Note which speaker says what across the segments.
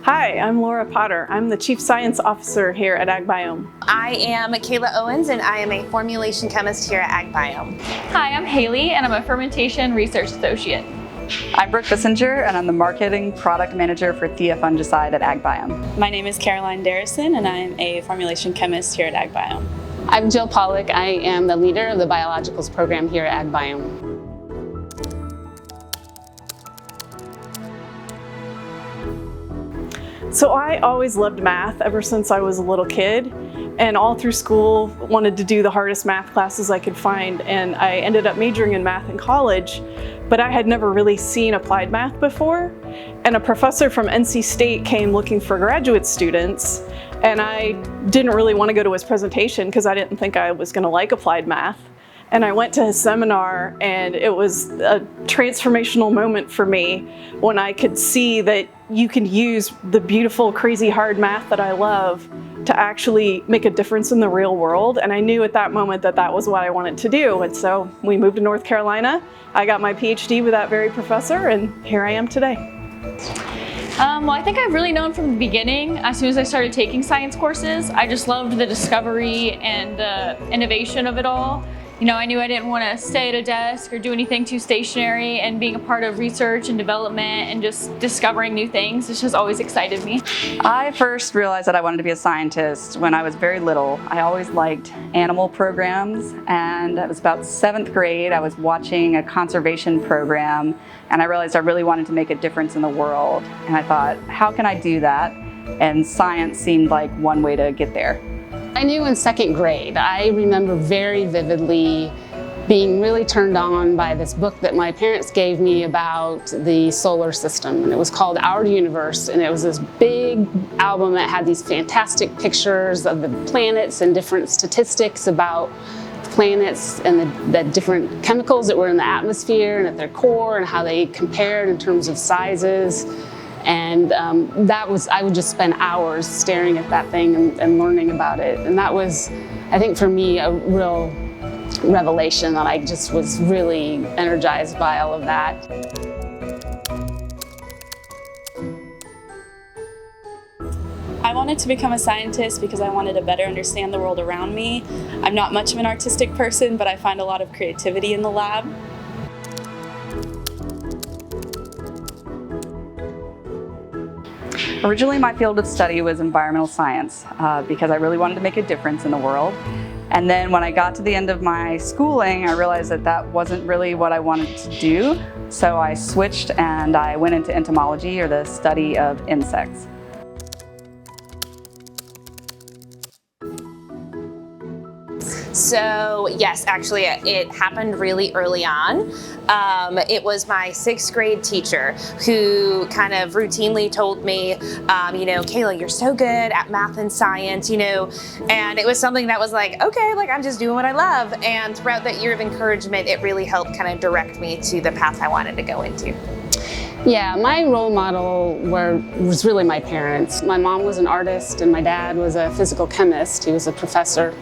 Speaker 1: Hi, I'm Laura Potter. I'm the Chief Science Officer here at AgBiome.
Speaker 2: I am Kayla Owens, and I am a Formulation Chemist here at AgBiome.
Speaker 3: Hi, I'm Haley, and I'm a Fermentation Research Associate.
Speaker 4: I'm Brooke Bissinger, and I'm the Marketing Product Manager for Theia fungicide at AgBiome.
Speaker 5: My name is Carolyne Derison, and I'm a Formulation Chemist here at AgBiome.
Speaker 6: I'm Jill Pollack. I am the leader of the Biologicals program here at AgBiome.
Speaker 1: So I always loved math ever since I was a little kid, and all through school wanted to do the hardest math classes I could find, and I ended up majoring in math in college, but I had never really seen applied math before. And a professor from NC State came looking for graduate students, and I didn't really want to go to his presentation because I didn't think I was going to like applied math. And I went to his seminar, and it was a transformational moment for me when I could see that you can use the beautiful, crazy hard math that I love to actually make a difference in the real world. And I knew at that moment that that was what I wanted to do. And so we moved to North Carolina. I got my PhD with that very professor, and here I am today.
Speaker 3: Well, I think I've really known from the beginning, as soon as I started taking science courses, I just loved the discovery and the innovation of it all. You know, I knew I didn't want to stay at a desk or do anything too stationary, and being a part of research and development and just discovering new things, this has always excited me.
Speaker 4: I first realized that I wanted to be a scientist when I was very little. I always liked animal programs, and it was about 7th grade. I was watching a conservation program, and I realized I really wanted to make a difference in the world. And I thought, how can I do that? And science seemed like one way to get there.
Speaker 6: I knew in 2nd grade. I remember very vividly being really turned on by this book that my parents gave me about the solar system, and it was called Our Universe, and it was this big album that had these fantastic pictures of the planets and different statistics about planets and the different chemicals that were in the atmosphere and at their core and how they compared in terms of sizes. And I would just spend hours staring at that thing and learning about it. And that was, I think for me, a real revelation that I just was really energized by all of that.
Speaker 5: I wanted to become a scientist because I wanted to better understand the world around me. I'm not much of an artistic person, but I find a lot of creativity in the lab.
Speaker 4: Originally, my field of study was environmental science because I really wanted to make a difference in the world. And then when I got to the end of my schooling, I realized that that wasn't really what I wanted to do. So I switched and I went into entomology, or the study of insects.
Speaker 2: So yes, actually it happened really early on. It was my 6th grade teacher who kind of routinely told me, Kayla, you're so good at math and science, and it was something that was like, okay, like I'm just doing what I love. And throughout that year of encouragement, it really helped kind of direct me to the path I wanted to go into.
Speaker 6: Yeah, my role model was really my parents. My mom was an artist and my dad was a physical chemist. He was a professor.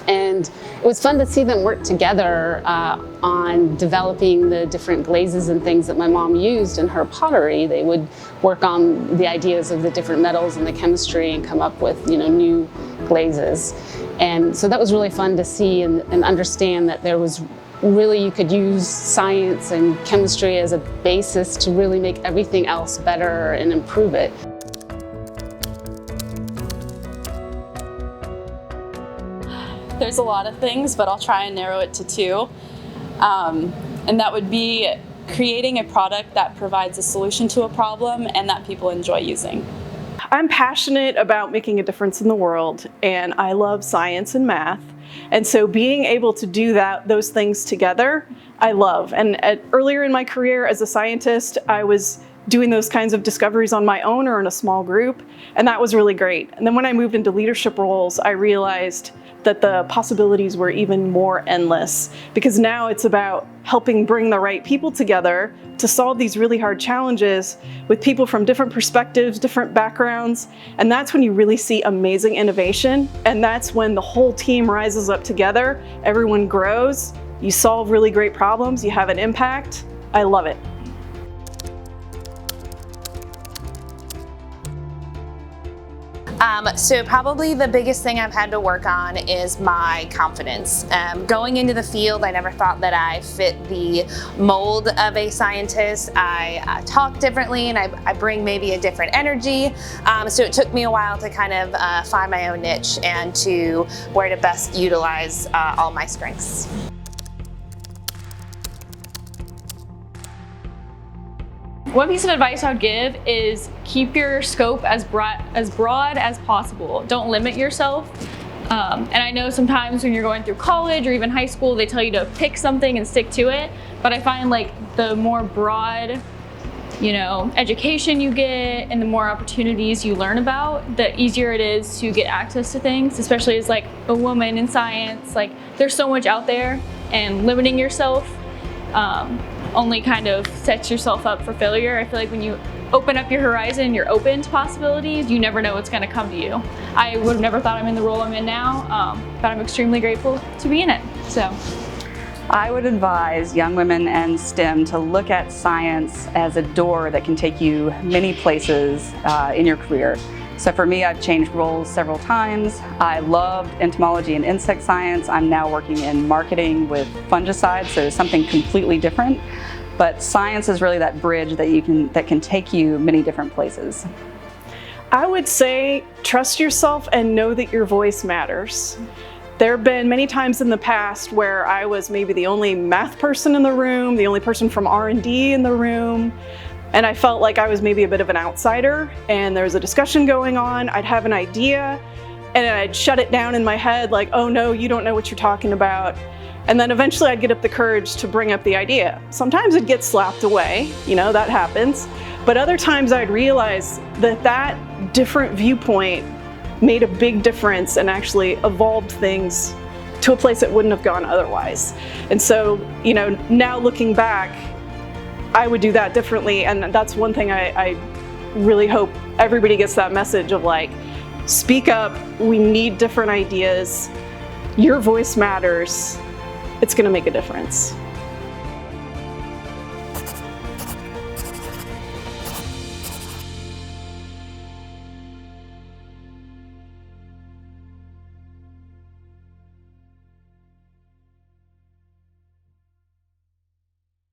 Speaker 6: And it was fun to see them work together on developing the different glazes and things that my mom used in her pottery. They would work on the ideas of the different metals and the chemistry and come up with, new glazes. And so that was really fun to see and understand that there was really, you could use science and chemistry as a basis to really make everything else better and improve it.
Speaker 5: There's a lot of things, but I'll try and narrow it to 2. And that would be creating a product that provides a solution to a problem and that people enjoy using.
Speaker 1: I'm passionate about making a difference in the world, and I love science and math. And so being able to do those things together, I love. And earlier in my career as a scientist, I was doing those kinds of discoveries on my own or in a small group, and that was really great. And then when I moved into leadership roles, I realized that the possibilities were even more endless, because now it's about helping bring the right people together to solve these really hard challenges with people from different perspectives, different backgrounds, and that's when you really see amazing innovation, and that's when the whole team rises up together, everyone grows, you solve really great problems, you have an impact. I love it.
Speaker 2: So probably the biggest thing I've had to work on is my confidence. Going into the field, I never thought that I fit the mold of a scientist. I talk differently and I bring maybe a different energy. So it took me a while to kind of find my own niche and to where to best utilize all my strengths.
Speaker 3: One piece of advice I would give is keep your scope as broad as possible. Don't limit yourself. And I know sometimes when you're going through college or even high school, they tell you to pick something and stick to it. But I find like the more broad, education you get and the more opportunities you learn about, the easier it is to get access to things, especially as like a woman in science. Like there's so much out there, and limiting yourself only kind of sets yourself up for failure. I feel like when you open up your horizon, you're open to possibilities, you never know what's going to come to you. I would have never thought I'm in the role I'm in now, but I'm extremely grateful to be in it. So
Speaker 4: I would advise young women and STEM to look at science as a door that can take you many places in your career. So for me, I've changed roles several times. I loved entomology and insect science. I'm now working in marketing with fungicides, so something completely different. But science is really that bridge that can take you many different places.
Speaker 1: I would say trust yourself and know that your voice matters. There have been many times in the past where I was maybe the only math person in the room, the only person from R&D in the room, and I felt like I was maybe a bit of an outsider, and there was a discussion going on. I'd have an idea and I'd shut it down in my head like, oh no, you don't know what you're talking about. And then eventually I'd get up the courage to bring up the idea. Sometimes it'd get slapped away, that happens. But other times I'd realize that different viewpoint made a big difference and actually evolved things to a place it wouldn't have gone otherwise. And so, now looking back, I would do that differently. And that's one thing I really hope everybody gets that message of like, speak up, we need different ideas, your voice matters, it's gonna make a difference.